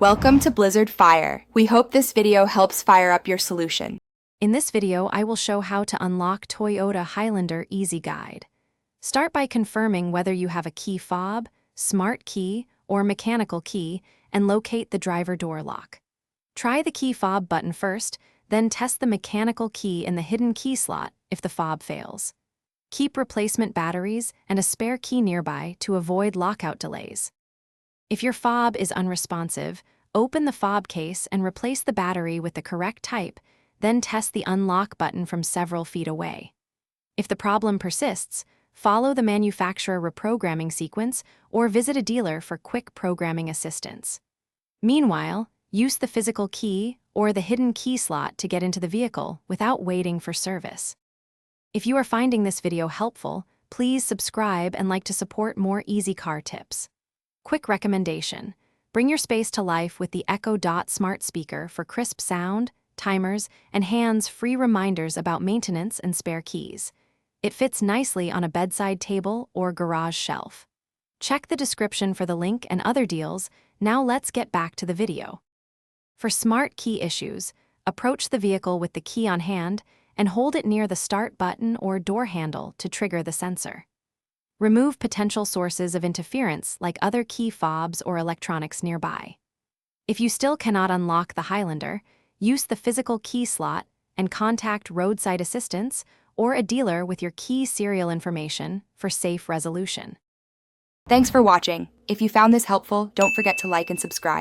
Welcome to Blizzard Fire. We hope this video helps fire up your solution. In this video, I will show how to unlock Toyota Highlander Easy Guide. Start by confirming whether you have a key fob, smart key, or mechanical key, and locate the driver door lock. Try the key fob button first, then test the mechanical key in the hidden key slot if the fob fails. Keep replacement batteries and a spare key nearby to avoid lockout delays. If your fob is unresponsive, open the fob case and replace the battery with the correct type, then test the unlock button from several feet away. If the problem persists, follow the manufacturer reprogramming sequence or visit a dealer for quick programming assistance. Meanwhile, use the physical key or the hidden key slot to get into the vehicle without waiting for service. If you are finding this video helpful, please subscribe and like to support more easy car tips. Quick recommendation: bring your space to life with the Echo Dot smart speaker for crisp sound, timers, and hands-free reminders about maintenance and spare keys. It fits nicely on a bedside table or garage shelf. Check the description for the link and other deals. Now let's get back to the video. For smart key issues, approach the vehicle with the key on hand and hold it near the start button or door handle to trigger the sensor. Remove potential sources of interference like other key fobs or electronics nearby. If you still cannot unlock the Highlander, use the physical key slot and contact roadside assistance or a dealer with your key serial information for safe resolution. Thanks for watching. If you found this helpful, don't forget to like and subscribe.